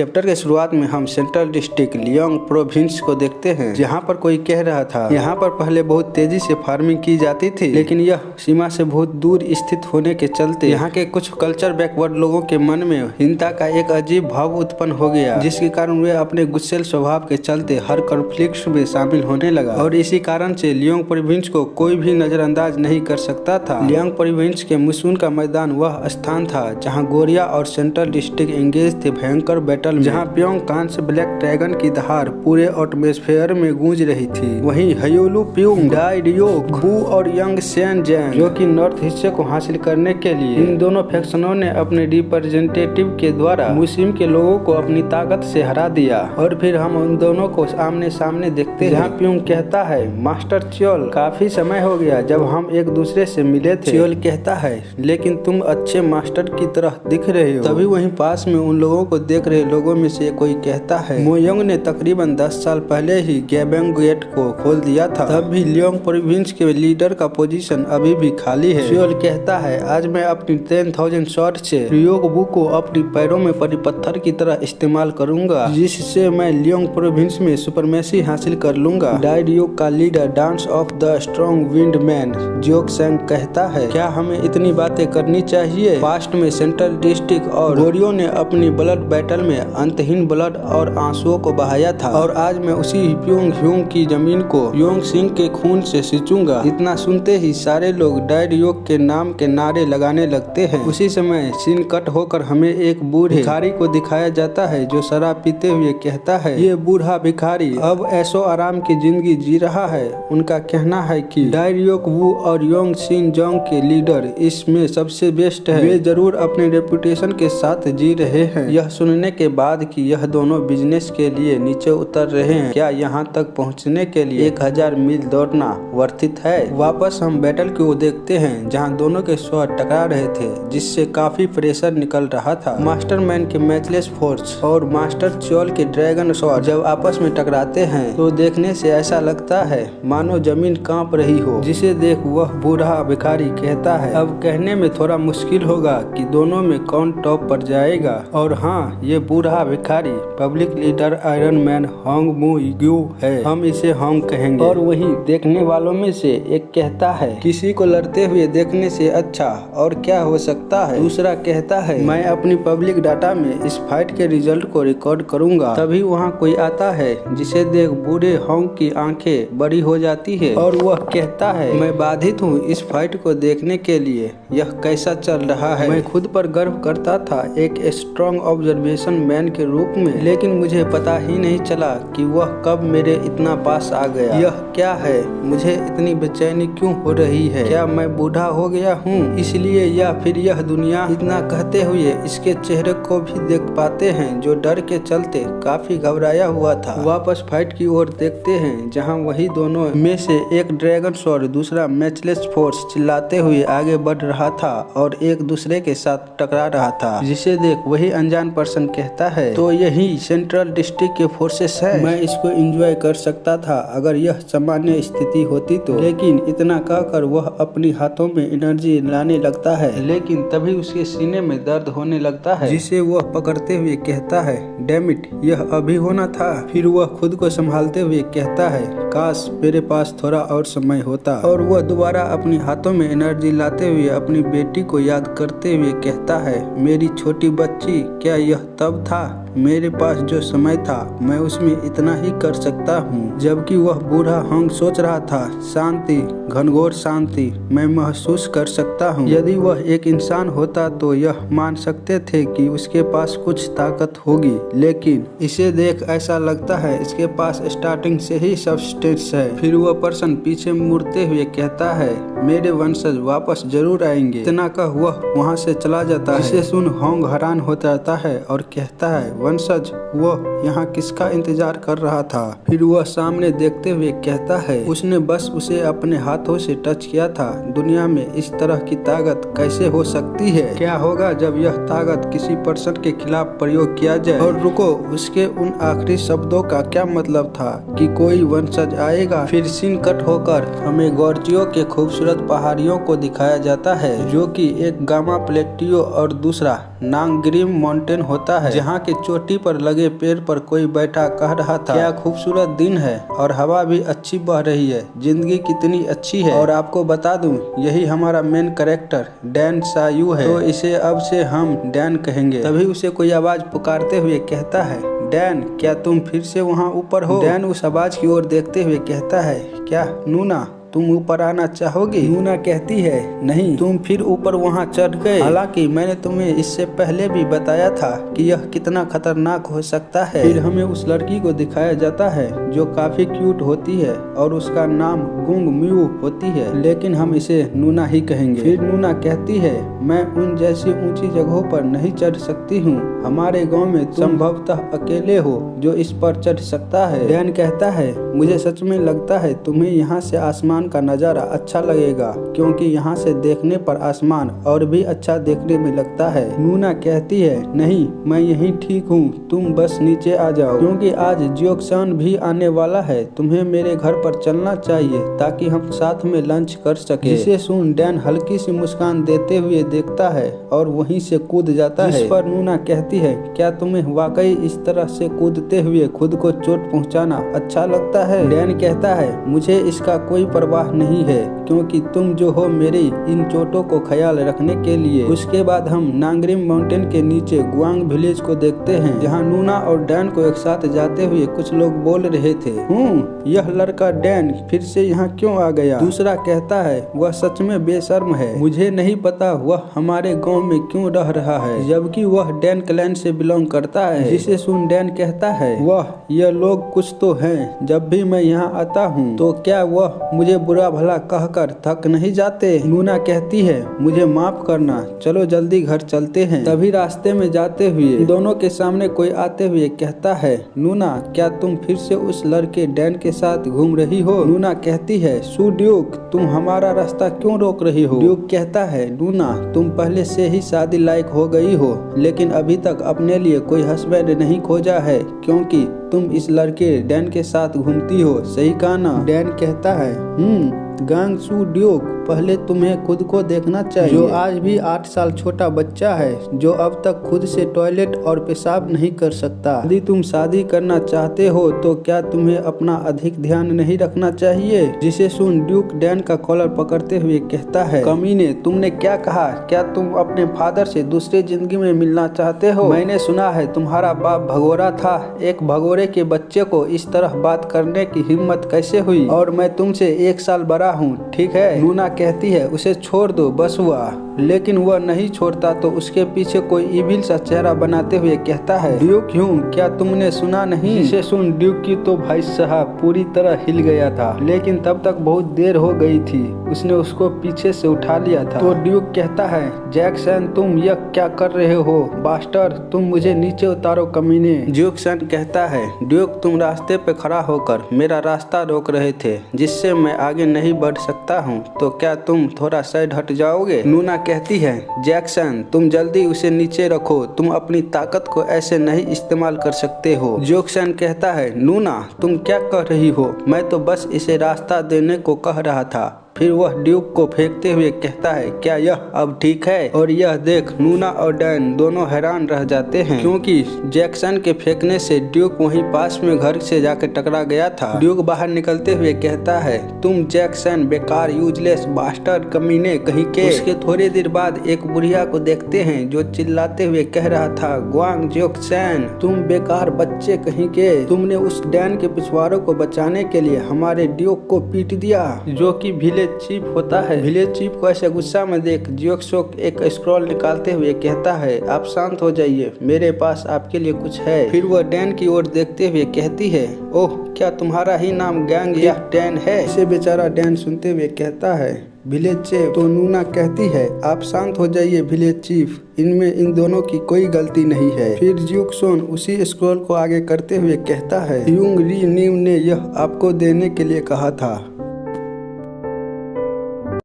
Chapter के शुरुआत में हम सेंट्रल डिस्ट्रिक्ट लियोंग प्रोविंस को देखते हैं, जहां पर कोई कह रहा था यहां पर पहले बहुत तेजी से फार्मिंग की जाती थी, लेकिन यह सीमा से बहुत दूर स्थित होने के चलते यहां के कुछ कल्चर बैकवर्ड लोगों के मन में हिंसा का एक अजीब भाव उत्पन्न हो गया, जिसके कारण वे अपने गुस्सेल स्वभाव के चलते हर कॉन्फ्लिक्ट में शामिल होने लगा। और इसी कारण से लियोंग प्रोविंस को कोई भी नजरअंदाज नहीं कर सकता था। लियोंग प्रोविंस के मुसून का मैदान वह स्थान था जहाँ गोरिया और सेंट्रल डिस्ट्रिक्ट एंगेज थे भयंकर बैटल, जहां प्योंग कान से ब्लैक ड्रैगन की दहाड़ पूरे एटमॉस्फेयर में गूंज रही थी। वहीं हयोलू प्योंग, डाई डियोक, बू और यंग सेन जैंग, जो कि नॉर्थ हिस्से को हासिल करने के लिए इन दोनों फैक्शनों ने अपने रिप्रेजेंटेटिव के द्वारा मुस्लिम के लोगों को अपनी ताकत से हरा दिया। और फिर हम उन दोनों को आमने सामने देखते हैं, जहाँ प्योंग कहता है, मास्टर च्योल, काफी समय हो गया जब हम एक दूसरे से मिले थे। च्योल कहता है, लेकिन तुम अच्छे मास्टर की तरह दिख रहे हो। तभी वहीं पास में उन लोगों को देख रहे लोगों में से कोई कहता है, मोयोंग ने तकरीबन 10 साल पहले ही गैबेंग गेट को खोल दिया था, तब भी लियोंग प्रोविंस के लीडर का पोजीशन अभी भी खाली है। च्योल कहता है, आज मैं अपनी 10,000 शॉट से रियोक बू को अपनी पैरों में पड़ी पत्थर की तरह इस्तेमाल करूंगा, जिससे मैं लियोंग प्रोविंस में सुपरमेसी हासिल कर लूंगा। डाई डियोक का leader dance of the strong wind man जियोक सेंग कहता है, क्या हमें इतनी बातें करनी चाहिए? पास्ट में सेंट्रल डिस्ट्रिक्ट और गोरियो ने अपनी ब्लड बैटल में अंतहीन ब्लड और आंसुओं को बहाया था, और आज मैं उसी प्योंग ह्यूंग की जमीन को योंग सिंह के खून से सींचूंगा। इतना सुनते ही सारे लोग डाई डियोक के नाम के नारे लगाने लगते हैं। उसी समय सीन कट होकर हमें एक बूढ़े भिखारी को दिखाया जाता है, जो शराब पीते हुए कहता है, ये बूढ़ा भिखारी अब ऐशो आराम की जिंदगी जी रहा है। उनका कहना है कि डाई डियोक वू और योंग सिन जोंग के लीडर इसमें सबसे बेस्ट है, वे जरूर अपने रेपुटेशन के साथ जी रहे हैं। यह सुनने के बाद कि यह दोनों बिजनेस के लिए नीचे उतर रहे हैं, क्या यहाँ तक पहुँचने के लिए 1000 मील दौड़ना वर्थित है? वापस हम बैटल को देखते हैं, जहाँ दोनों के स्वॉर्ड टकरा रहे थे, जिससे काफी प्रेशर निकल रहा था। मास्टरमैन के मैचलेस फोर्स और मास्टर च्योल के ड्रैगन स्वॉर्ड जब आपस में टकराते हैं तो देखने से ऐसा लगता है मानो जमीन कांप रही हो, जिसे देख वह बूढ़ा भिखारी कहता है, अब कहने में थोड़ा मुश्किल होगा कि दोनों में कौन टॉप पर जाएगा। और हाँ, ये बूढ़ा भिखारी public leader iron man Hong मू ग्यू है, हम इसे होंग कहेंगे। और वही देखने वालों में से एक कहता है, किसी को लड़ते हुए देखने से अच्छा और क्या हो सकता है। दूसरा कहता है, मैं अपनी पब्लिक डाटा में इस फाइट के रिजल्ट को रिकॉर्ड करूंगा। तभी वहाँ कोई आता है, जिसे देख बूढ़े होंग की आंखें बड़ी हो जाती है, और वह कहता है, मैं बाधित हूँ इस फाइट को देखने के लिए, यह कैसा चल रहा है। मैं खुद पर गर्व करता था एक स्ट्रॉन्ग ऑब्जर्वेशन मैन के रूप में, लेकिन मुझे पता ही नहीं चला कि वह कब मेरे इतना पास आ गया। यह क्या है? मुझे इतनी बेचैनी क्यों हो रही है? क्या मैं बूढ़ा हो गया हूँ इसलिए, या फिर यह दुनिया? इतना कहते हुए इसके चेहरे को भी देख पाते हैं, जो डर के चलते काफी घबराया हुआ था। वापस फाइट की ओर देखते हैं, जहाँ वही दोनों में से एक ड्रैगन स्वॉर्ड, दूसरा मैचलेस फोर्स चिल्लाते हुए आगे बढ़ रहा था और एक दूसरे के साथ टकरा रहा था, जिसे देख वही अनजान पर्सन कहता है, तो यही सेंट्रल डिस्ट्रिक्ट के फोर्सेस है। मैं इसको एंजॉय कर सकता था अगर यह सामान्य स्थिति होती तो। लेकिन इतना कहकर वह अपनी हाथों में एनर्जी लाने लगता है, लेकिन तभी उसके सीने में दर्द होने लगता है, जिसे वह पकड़ते हुए कहता है, डैम इट, यह अभी होना था। फिर वह खुद को संभालते हुए कहता है, काश मेरे पास थोड़ा और समय होता। और वह दोबारा अपनी हाथों में एनर्जी लाते हुए अपनी बेटी को याद करते हुए कहता है, मेरी छोटी बच्ची, क्या यह तब था? मेरे पास जो समय था मैं उसमें इतना ही कर सकता हूँ। जबकि वह बूढ़ा होंग सोच रहा था, शांति, घनघोर शांति मैं महसूस कर सकता हूँ। यदि वह एक इंसान होता तो यह मान सकते थे कि उसके पास कुछ ताकत होगी, लेकिन इसे देख ऐसा लगता है इसके पास स्टार्टिंग से ही सब्सटेंस है। फिर वह पर्सन पीछे मुड़ते हुए कहता है, मेरे वंशज वापस जरूर आएंगे। इतना कह वह वहाँ से चला जाता है। इसे सुन होंग हैरान हो जाता है और कहता है, वंशज, वह यहाँ किसका इंतजार कर रहा था? फिर वह सामने देखते हुए कहता है, उसने बस उसे अपने हाथों से टच किया था। दुनिया में इस तरह की ताकत कैसे हो सकती है? क्या होगा जब यह ताकत किसी पर्सन के खिलाफ प्रयोग किया जाए? और रुको, उसके उन आखिरी शब्दों का क्या मतलब था कि कोई वंशज आएगा? फिर सीन कट होकर हमें गोर्जियो के खूबसूरत खूबसूरत पहाड़ियों को दिखाया जाता है, जो कि एक गामा प्लेटियो और दूसरा नांगग्रिम माउंटेन होता है, जहाँ के चोटी पर लगे पेड़ पर कोई बैठा कह रहा था, क्या खूबसूरत दिन है और हवा भी अच्छी बह रही है, जिंदगी कितनी अच्छी है। और आपको बता दूं, यही हमारा मेन कैरेक्टर डैन सायू है, तो इसे अब से हम डैन कहेंगे। तभी उसे कोई आवाज पुकारते हुए कहता है, डैन क्या तुम फिर से वहाँ ऊपर हो? डैन उस आवाज की ओर देखते हुए कहता है, क्या नूना तुम ऊपर आना चाहोगी? नूना कहती है, नहीं, तुम फिर ऊपर वहाँ चढ़ गए। हालांकि मैंने तुम्हें इससे पहले भी बताया था कि यह कितना खतरनाक हो सकता है। फिर हमें उस लड़की को दिखाया जाता है जो काफी क्यूट होती है और उसका नाम गुंग म्यू होती है, लेकिन हम इसे नूना ही कहेंगे। फिर नूना कहती है, मैं उन जैसी ऊंची जगहों पर नहीं चढ़ सकती हूँ, हमारे गाँव में तुम संभवतः अकेले हो जो इस पर चढ़ सकता है। डैन कहता है, मुझे सच में लगता है तुम्हें यहाँ से आसमान का नजारा अच्छा लगेगा, क्योंकि यहाँ से देखने पर आसमान और भी अच्छा देखने में लगता है। नूना कहती है, नहीं, मैं यहीं ठीक हूँ, तुम बस नीचे आ जाओ, क्योंकि आज ज्योक्सान भी आने वाला है, तुम्हें मेरे घर पर चलना चाहिए ताकि हम साथ में लंच कर सके। जिसे सुन डैन हल्की सी मुस्कान देते हुए देखता है और वहीं से कूद जाता है। इस पर नूना कहती है, क्या तुम्हें वाकई इस तरह से कूदते हुए खुद को चोट पहुँचाना अच्छा लगता है? डैन कहता है, मुझे इसका कोई परवाह नहीं है, क्योंकि तुम जो हो मेरी इन चोटों को ख्याल रखने के लिए। उसके बाद हम नांगग्रिम माउंटेन के नीचे गुआंग विलेज को देखते हैं, जहां नूना और डैन को एक साथ जाते हुए कुछ लोग बोल रहे थे, यह लड़का डैन फिर से यहाँ क्यों आ गया? दूसरा कहता है, वह सच में बेशर्म है, मुझे नहीं पता वह हमारे गाँव में क्यों रह रहा है, जबकि वह डैन क्लैन से बिलोंग करता है। जिसे सुन डैन कहता है, वह यह लोग कुछ तो हैं, जब भी मैं यहाँ आता हूँ तो क्या वह मुझे बुरा भला कहकर थक नहीं जाते? नूना कहती है, मुझे माफ करना, चलो जल्दी घर चलते हैं। तभी रास्ते में जाते हुए दोनों के सामने कोई आते हुए कहता है, नूना क्या तुम फिर से उस लड़के डैन के साथ घूम रही हो? नूना कहती है, सू ड्यूक तुम हमारा रास्ता क्यों रोक रही हो? ड्यूक कहता है, नूना तुम पहले से ही शादी लायक हो गई हो, लेकिन अभी तक अपने लिए कोई हस्बैंड नहीं खोजा है, क्योंकि तुम इस लड़के डैन के साथ घूमती हो, सही कहा ना? डैन कहता है, गांग सू ड्यूक पहले तुम्हें खुद को देखना चाहिए, जो आज भी 8 साल छोटा बच्चा है, जो अब तक खुद से टॉयलेट और पेशाब नहीं कर सकता। यदि तुम शादी करना चाहते हो तो क्या तुम्हें अपना अधिक ध्यान नहीं रखना चाहिए? जिसे सुन ड्यूक डैन का कॉलर पकड़ते हुए कहता है, कमीने तुमने क्या कहा? क्या तुम अपने फादर से दूसरी जिंदगी में मिलना चाहते हो? मैंने सुना है तुम्हारा बाप भगोरा था, एक भगोरे के बच्चे को इस तरह बात करने की हिम्मत कैसे हुई? और मैं तुमसे 1 साल बड़ा हूँ, ठीक है? नूना कहती है, उसे छोड़ दो, बस हुआ। लेकिन वह नहीं छोड़ता तो उसके पीछे कोई इविल सा चेहरा बनाते हुए कहता है, ड्यूक ह्यूं क्या तुमने सुना नहीं? इसे सुन ड्यूक की तो भाई साहब पूरी तरह हिल गया था, लेकिन तब तक बहुत देर हो गई थी, उसने उसको पीछे से उठा लिया था। तो ड्यूक कहता है, जैक्सन तुम यह क्या कर रहे हो? बास्टर तुम मुझे नीचे उतारो कमीने। जैक्सन कहता है, ड्यूक तुम रास्ते पे खड़ा होकर मेरा रास्ता रोक रहे थे, जिससे मैं आगे नहीं बढ़ सकता हूँ, तो क्या तुम थोड़ा साइड हट जाओगे? नूना कहती है, जैक्सन तुम जल्दी उसे नीचे रखो, तुम अपनी ताकत को ऐसे नहीं इस्तेमाल कर सकते हो। जैक्सन कहता है, नूना तुम क्या कह रही हो? मैं तो बस इसे रास्ता देने को कह रहा था। फिर वह ड्यूक को फेंकते हुए कहता है, क्या यह अब ठीक है? और यह देख नूना और डैन दोनों हैरान रह जाते हैं, क्योंकि जैक्सन के फेंकने से ड्यूक वहीं पास में घर से जाकर टकरा गया था। ड्यूक बाहर निकलते हुए कहता है, तुम जैक्सन बेकार यूजलेस बास्टर्ड कमीने कहीं के। उसके थोड़ी देर बाद एक बुढ़िया को देखते हैं जो चिल्लाते हुए कह रहा था, ग्वांग जैक्सन तुम बेकार बच्चे कहीं के, तुमने उस डैन के पिछवाड़ों को बचाने के लिए हमारे ड्यूक को पीट दिया, जो कि विलेज चीफ होता है। विलेज चीफ को ऐसे गुस्सा में देख जियोक्सोक एक स्क्रॉल निकालते हुए कहता है, आप शांत हो जाइए, मेरे पास आपके लिए कुछ है। फिर वह डैन की ओर देखते हुए कहती है, ओह क्या तुम्हारा ही नाम गैंग या डैन है? इसे बेचारा डैन सुनते हुए कहता है, विलेज चीफ। तो नूना कहती है, आप शांत हो जाइए विलेज चीफ, इनमें इन दोनों की कोई गलती नहीं है। फिर जियोक्सोन उसी स्क्रॉल को आगे करते हुए कहता है, यूंग री नीम ने यह आपको देने के लिए कहा था,